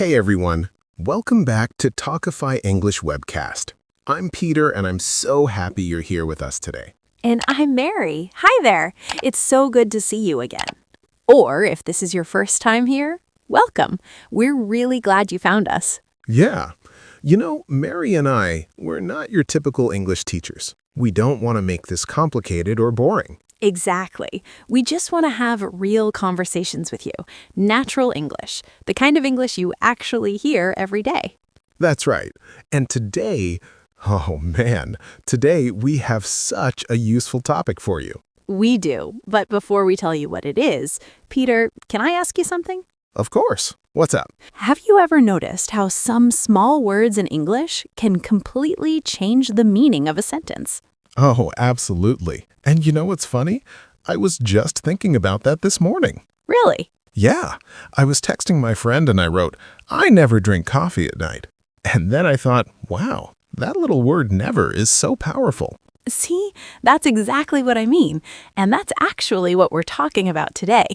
Hey everyone, welcome back to Talkify English webcast. I'm Peter and I'm so happy you're here with us today. And I'm Mary. Hi there. It's so good to see you again. Or if this is your first time here, welcome. We're really glad you found us. Yeah, Mary and we're not your typical English teachers. We don't want to make this complicated or boring. Exactly. We just want to have real conversations with you. Natural English, the kind of English you actually hear every day. That's right. And today, today we have such a useful topic for you. We do. But before we tell you what it is, Peter, can I ask you something? Of course. What's up? Have you ever noticed how some small words in English can completely change the meaning of a sentence? Oh, absolutely. And you know what's funny? I was just thinking about that this morning. Really? Yeah, I was texting my friend and I wrote, "I never drink coffee at night." And then I thought, wow, that little word never is so powerful. See, that's exactly what I mean. And that's actually what we're talking about today.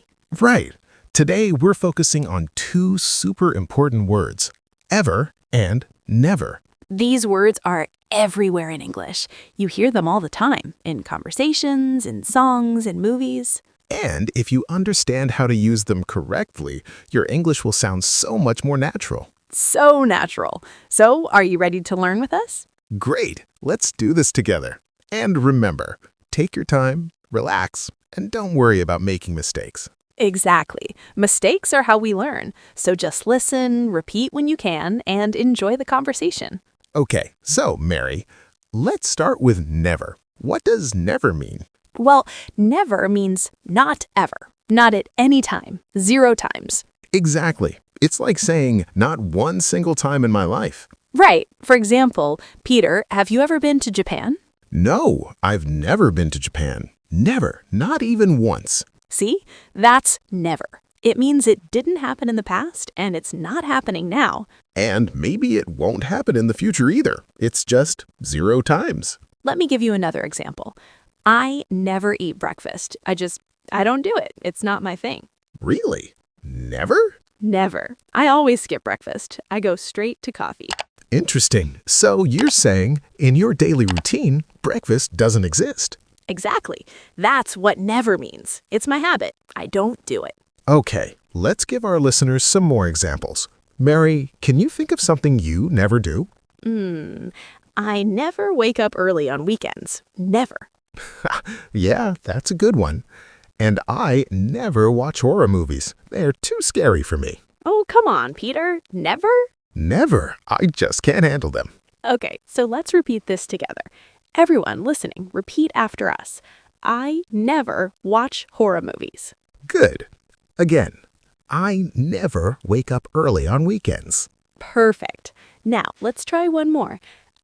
Right. Today we're focusing on two super important words, ever and never. These words are everywhere in English. You hear them all the time, in conversations, in songs, in movies. And if you understand how to use them correctly, your English will sound so much more natural. So natural. So, are you ready to learn with us? Great. Let's do this together. And remember, take your time, relax, and don't worry about making mistakes. Exactly. Mistakes are how we learn. So just listen, repeat when you can, and enjoy the conversation. Okay, so Mary, let's start with never. What does never mean? Well, never means not ever. Not at any time. 0 times. Exactly. It's like saying not one single time in my life. Right. For example, Peter, have you ever been to Japan? No, I've never been to Japan. Never. Not even once. See? That's never. It means it didn't happen in the past, and it's not happening now. And maybe it won't happen in the future either. It's just 0 times. Let me give you another example. I never eat breakfast. I don't do it. It's not my thing. Really? Never? Never. I always skip breakfast. I go straight to coffee. Interesting. So you're saying in your daily routine, breakfast doesn't exist. Exactly. That's what never means. It's my habit. I don't do it. Okay, let's give our listeners some more examples. Mary, can you think of something you never do? I never wake up early on weekends. Never. Yeah, that's a good one. And I never watch horror movies. They're too scary for me. Oh, come on, Peter. Never? Never. I just can't handle them. Okay, so let's repeat this together. Everyone listening, repeat after us. I never watch horror movies. Good. Again, I never wake up early on weekends. Perfect. Now, let's try one more.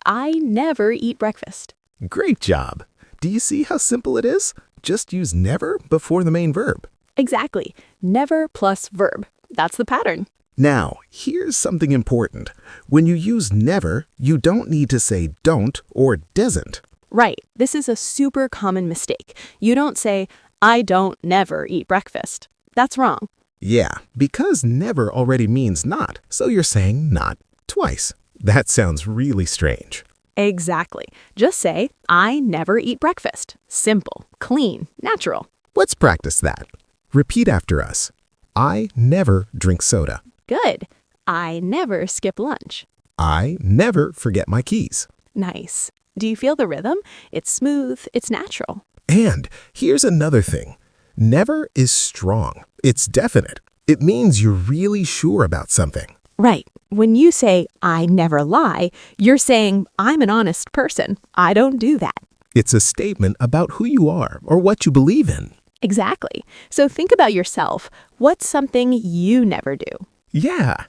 I never eat breakfast. Great job. Do you see how simple it is? Just use never before the main verb. Exactly. Never plus verb. That's the pattern. Now, here's something important. When you use never, you don't need to say don't or doesn't. Right. This is a super common mistake. You don't say, I don't never eat breakfast. That's wrong. Yeah, because never already means not, so you're saying not twice. That sounds really strange. Exactly. Just say, I never eat breakfast. Simple, clean, natural. Let's practice that. Repeat after us. I never drink soda. Good. I never skip lunch. I never forget my keys. Nice. Do you feel the rhythm? It's smooth. It's natural. And here's another thing. Never is strong. It's definite. It means you're really sure about something. Right. When you say, I never lie, you're saying, I'm an honest person. I don't do that. It's a statement about who you are or what you believe in. Exactly. So think about yourself. What's something you never do? Yeah.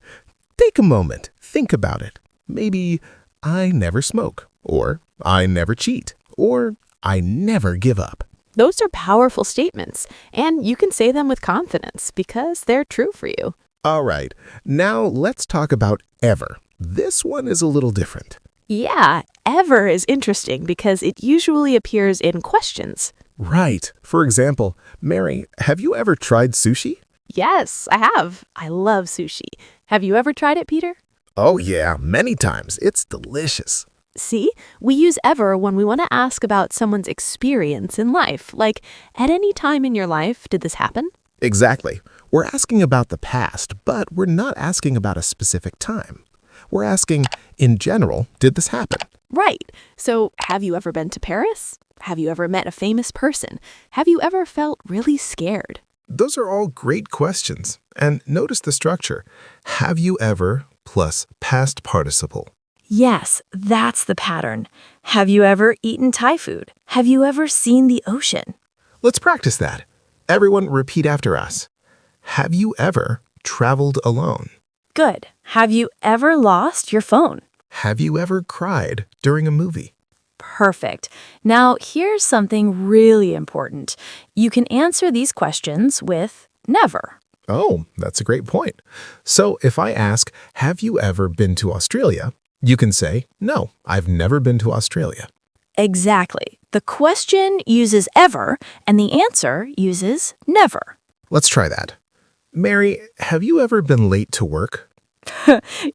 Take a moment. Think about it. Maybe, I never smoke. Or, I never cheat. Or, I never give up. Those are powerful statements, and you can say them with confidence because they're true for you. All right. Now let's talk about ever. This one is a little different. Yeah, ever is interesting because it usually appears in questions. Right. For example, Mary, have you ever tried sushi? Yes, I have. I love sushi. Have you ever tried it, Peter? Oh yeah, many times. It's delicious. See, we use ever when we want to ask about someone's experience in life, like, at any time in your life, did this happen? Exactly. We're asking about the past, but we're not asking about a specific time. We're asking, in general, did this happen? Right. So, have you ever been to Paris? Have you ever met a famous person? Have you ever felt really scared? Those are all great questions. And notice the structure. Have you ever plus past participle. Yes, that's the pattern. Have you ever eaten Thai food? Have you ever seen the ocean? Let's practice that. Everyone repeat after us. Have you ever traveled alone? Good. Have you ever lost your phone? Have you ever cried during a movie? Perfect. Now, here's something really important. You can answer these questions with never. Oh, that's a great point. So if I ask, have you ever been to Australia? You can say, no, I've never been to Australia. Exactly. The question uses ever, and the answer uses never. Let's try that. Mary, have you ever been late to work?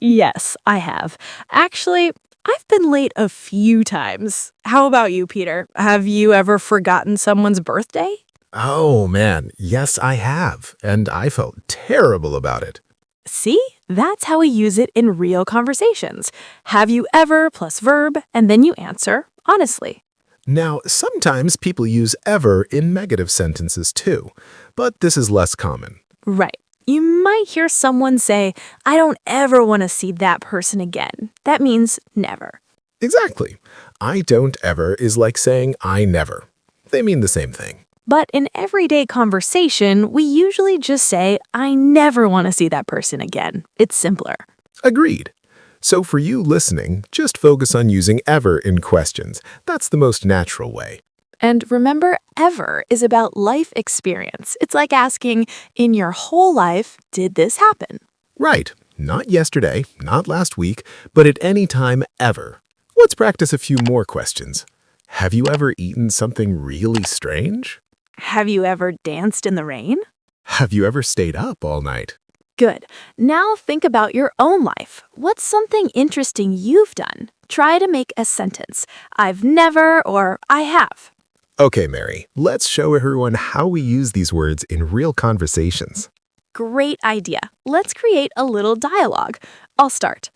Yes, I have. Actually, I've been late a few times. How about you, Peter? Have you ever forgotten someone's birthday? Oh, man, yes, I have. And I felt terrible about it. See? That's how we use it in real conversations. Have you ever plus verb, and then you answer honestly. Now, sometimes people use ever in negative sentences too, but this is less common. Right. You might hear someone say, I don't ever want to see that person again. That means never. Exactly. I don't ever is like saying I never. They mean the same thing. But in everyday conversation, we usually just say, I never want to see that person again. It's simpler. Agreed. So for you listening, just focus on using ever in questions. That's the most natural way. And remember, ever is about life experience. It's like asking, in your whole life, did this happen? Right. Not yesterday, not last week, but at any time ever. Let's practice a few more questions. Have you ever eaten something really strange? Have you ever danced in the rain? Have you ever stayed up all night? Good. Now think about your own life. What's something interesting you've done? Try to make a sentence. I've never or I have. Okay, Mary, let's show everyone how we use these words in real conversations. Great idea. Let's create a little dialogue. I'll start.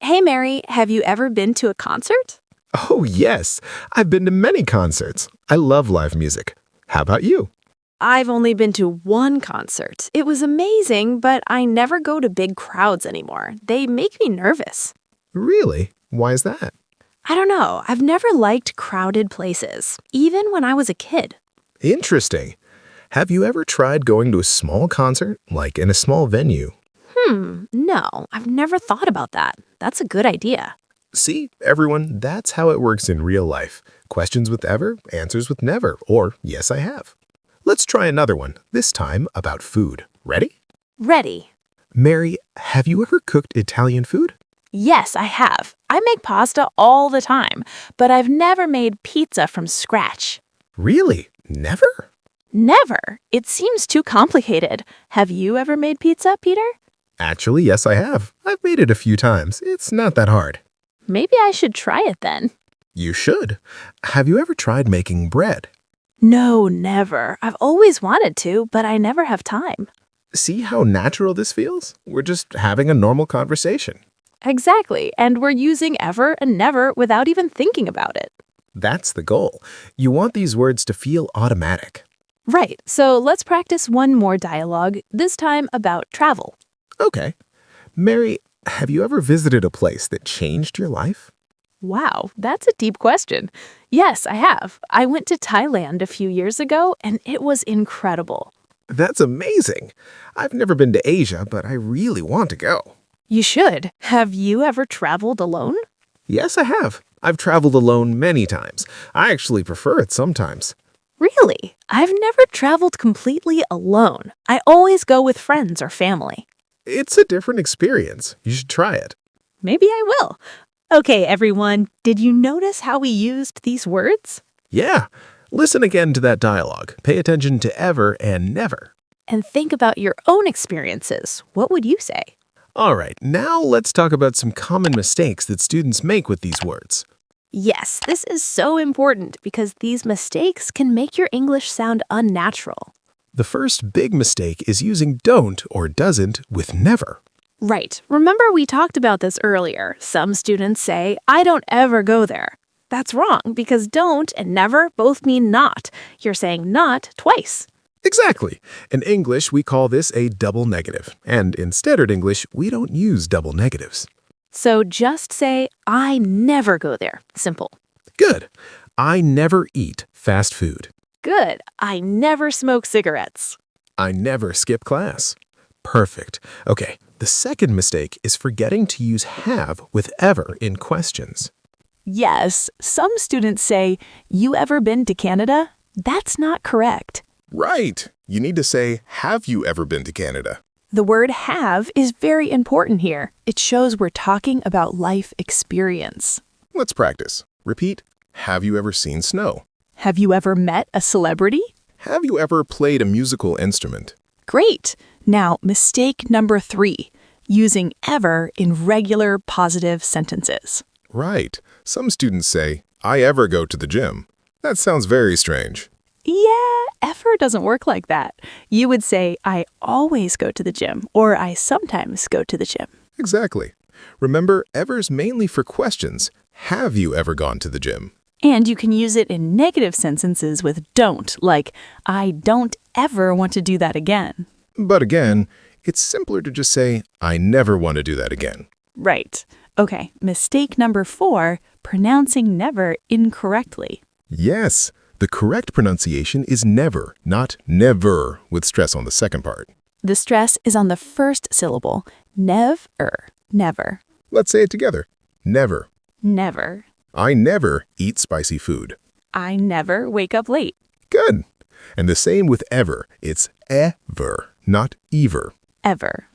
Hey, Mary, have you ever been to a concert? Oh, yes. I've been to many concerts. I love live music. How about you? I've only been to one concert. It was amazing, but I never go to big crowds anymore. They make me nervous. Really? Why is that? I don't know. I've never liked crowded places, even when I was a kid. Interesting. Have you ever tried going to a small concert, like in a small venue? No, I've never thought about that. That's a good idea. See, everyone, that's how it works in real life. Questions with ever, answers with never, or yes, I have. Let's try another one, this time about food. Ready? Ready. Mary, have you ever cooked Italian food? Yes, I have. I make pasta all the time, but I've never made pizza from scratch. Really? Never? Never. It seems too complicated. Have you ever made pizza, Peter? Actually, yes, I have. I've made it a few times. It's not that hard. Maybe I should try it then. You should. Have you ever tried making bread? No, never. I've always wanted to, but I never have time. See how natural this feels? We're just having a normal conversation. Exactly, and we're using ever and never without even thinking about it. That's the goal. You want these words to feel automatic. Right, so let's practice one more dialogue, this time about travel. Okay. Mary, have you ever visited a place that changed your life? Wow, that's a deep question. Yes, I have. I went to Thailand a few years ago, and it was incredible. That's amazing. I've never been to Asia, but I really want to go. You should. Have you ever traveled alone? Yes, I have. I've traveled alone many times. I actually prefer it sometimes. Really? I've never traveled completely alone. I always go with friends or family. It's a different experience. You should try it. Maybe I will. Okay, everyone, did you notice how we used these words? Yeah. Listen again to that dialogue. Pay attention to ever and never. and think about your own experiences. What would you say? All right, now let's talk about some common mistakes that students make with these words. Yes, this is so important because these mistakes can make your English sound unnatural. The first big mistake is using don't or doesn't with never. Right. Remember we talked about this earlier. Some students say, I don't ever go there. That's wrong because don't and never both mean not. You're saying not twice. Exactly. In English, we call this a double negative. And in standard English, we don't use double negatives. So just say, I never go there. Simple. Good. I never eat fast food. Good. I never smoke cigarettes. I never skip class. Perfect. Okay, the second mistake is forgetting to use have with ever in questions. Yes, some students say, you ever been to Canada? That's not correct. Right. You need to say, have you ever been to Canada? The word have is very important here. It shows we're talking about life experience. Let's practice. Repeat, have you ever seen snow? Have you ever met a celebrity? Have you ever played a musical instrument? Great. Now, mistake number 3, using ever in regular positive sentences. Right. Some students say, I ever go to the gym. That sounds very strange. Yeah, ever doesn't work like that. You would say, I always go to the gym, or I sometimes go to the gym. Exactly. Remember, ever's mainly for questions. Have you ever gone to the gym? And you can use it in negative sentences with don't, like, I don't ever want to do that again. But again, it's simpler to just say, I never want to do that again. Right. Okay, mistake number 4, pronouncing never incorrectly. Yes, the correct pronunciation is never, not never, with stress on the second part. The stress is on the first syllable, never, never, Let's say it together. Never. never. I never eat spicy food. I never wake up late. Good. And the same with ever. It's ever, not ever. Ever,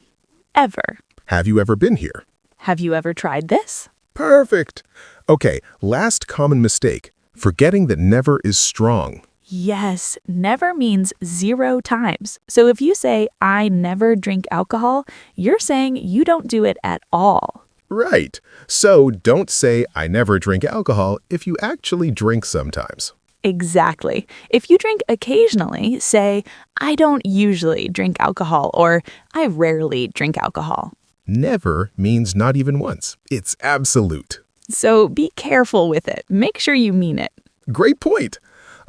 ever. Have you ever been here? Have you ever tried this? Perfect. Okay, last common mistake. Forgetting that never is strong. Yes, never means 0 times. So if you say, I never drink alcohol, you're saying you don't do it at all. Right. So don't say, I never drink alcohol if you actually drink sometimes. Exactly. If you drink occasionally, say, I don't usually drink alcohol, or I rarely drink alcohol. Never means not even once. It's absolute. So be careful with it. Make sure you mean it. Great point.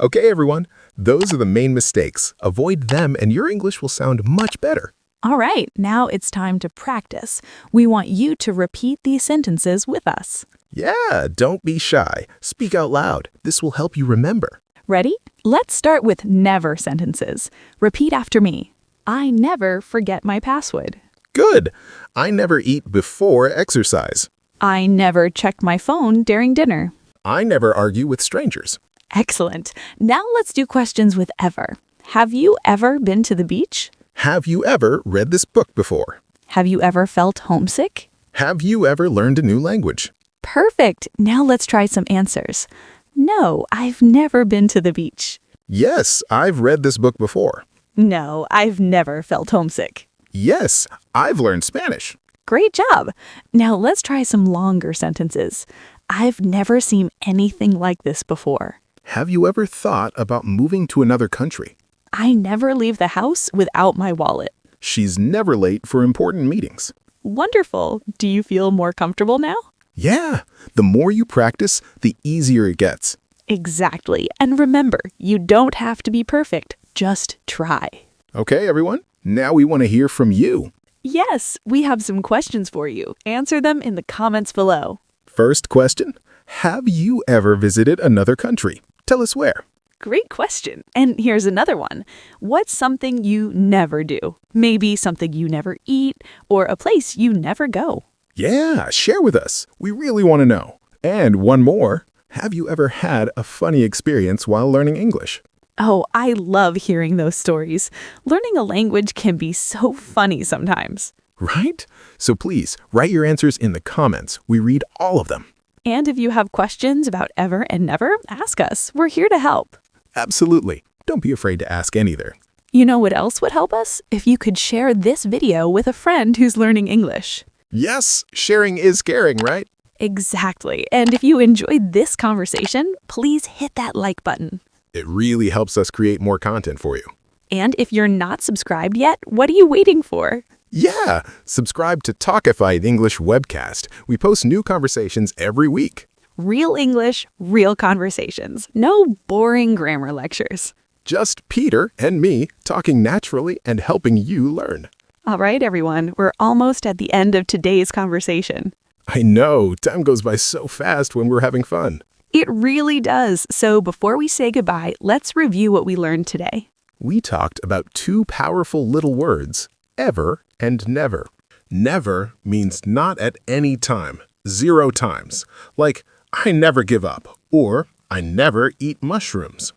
Okay, everyone. Those are the main mistakes. Avoid them and your English will sound much better. All right, now it's time to practice. We want you to repeat these sentences with us. Yeah, don't be shy. Speak out loud. This will help you remember. Ready? Let's start with never sentences. Repeat after me. I never forget my password. Good. I never eat before exercise. I never check my phone during dinner. I never argue with strangers. Excellent. Now let's do questions with ever. Have you ever been to the beach? Have you ever read this book before? Have you ever felt homesick? Have you ever learned a new language? Perfect. Now let's try some answers. No, I've never been to the beach. Yes, I've read this book before. No, I've never felt homesick. Yes, I've learned Spanish. Great job. Now let's try some longer sentences. I've never seen anything like this before. Have you ever thought about moving to another country? I never leave the house without my wallet. She's never late for important meetings. Wonderful. Do you feel more comfortable now? Yeah, the more you practice, the easier it gets. Exactly. And remember, you don't have to be perfect. Just try. Okay, everyone, now we want to hear from you. Yes, we have some questions for you. Answer them in the comments below. First question, have you ever visited another country? Tell us where. Great question. And here's another one. What's something you never do? Maybe something you never eat or a place you never go. Yeah, share with us. We really want to know. And one more, have you ever had a funny experience while learning English? Oh, I love hearing those stories. Learning a language can be so funny sometimes. Right? So please, write your answers in the comments. We read all of them. And if you have questions about ever and never, ask us. We're here to help. Absolutely. Don't be afraid to ask any either. You know what else would help us? If you could share this video with a friend who's learning English. Yes, sharing is caring, right? Exactly. And if you enjoyed this conversation, please hit that like button. It really helps us create more content for you. And if you're not subscribed yet, what are you waiting for? Yeah, subscribe to Talkify English webcast. We post new conversations every week. Real English, real conversations. No boring grammar lectures. Just Peter and me talking naturally and helping you learn. All right, everyone, we're almost at the end of today's conversation. I know, time goes by so fast when we're having fun. It really does. So before we say goodbye, let's review what we learned today. We talked about two powerful little words, ever and never. Never means not at any time, 0 times. Like, I never give up, or I never eat mushrooms.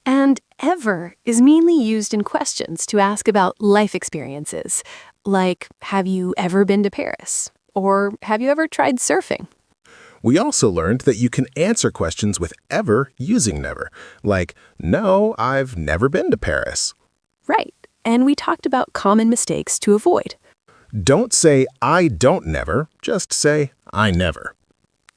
And ever is mainly used in questions to ask about life experiences, like, have you ever been to Paris? Or have you ever tried surfing? We also learned that you can answer questions with ever using never, like, no, I've never been to Paris. Right. And we talked about common mistakes to avoid. Don't say, I don't never, just say, I never.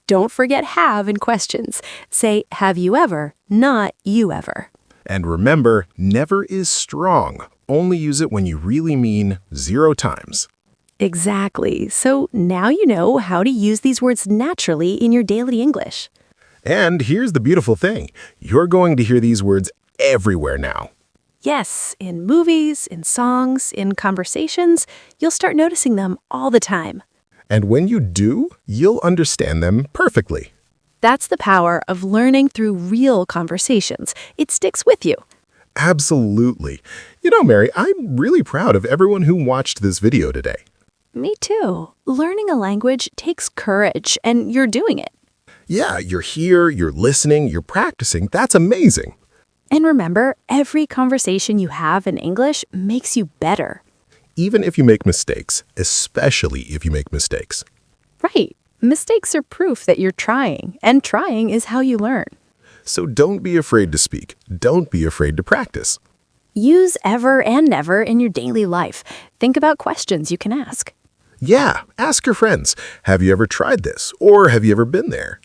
Don't forget have in questions. Say, have you ever, not you ever. And remember, never is strong. Only use it when you really mean 0 times. Exactly. So now you know how to use these words naturally in your daily English. And here's the beautiful thing. You're going to hear these words everywhere now. Yes, in movies, in songs, in conversations, you'll start noticing them all the time. And when you do, you'll understand them perfectly. That's the power of learning through real conversations. It sticks with you. Absolutely. You know, Mary, I'm really proud of everyone who watched this video today. Me too. Learning a language takes courage, and you're doing it. Yeah, you're here, you're listening, you're practicing. That's amazing. And remember, every conversation you have in English makes you better. Even if you make mistakes, especially if you make mistakes. Right. Mistakes are proof that you're trying, and trying is how you learn. So don't be afraid to speak. Don't be afraid to practice. Use ever and never in your daily life. Think about questions you can ask. Yeah, ask your friends, have you ever tried this? Or have you ever been there?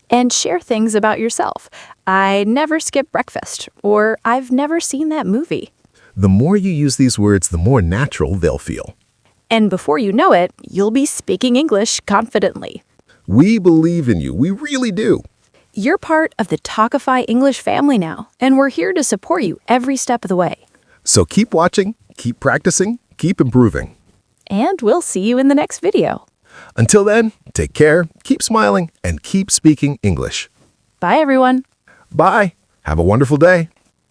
And share things about yourself. I never skip breakfast, or I've never seen that movie. The more you use these words, the more natural they'll feel. And before you know it, you'll be speaking English confidently. We believe in you. We really do. You're part of the Talkify English family now, and we're here to support you every step of the way. So keep watching, keep practicing, keep improving. And we'll see you in the next video. Until then, take care, keep smiling, and keep speaking English. Bye, everyone. Bye. Have a wonderful day.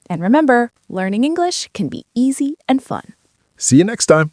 And remember, learning English can be easy and fun. See you next time.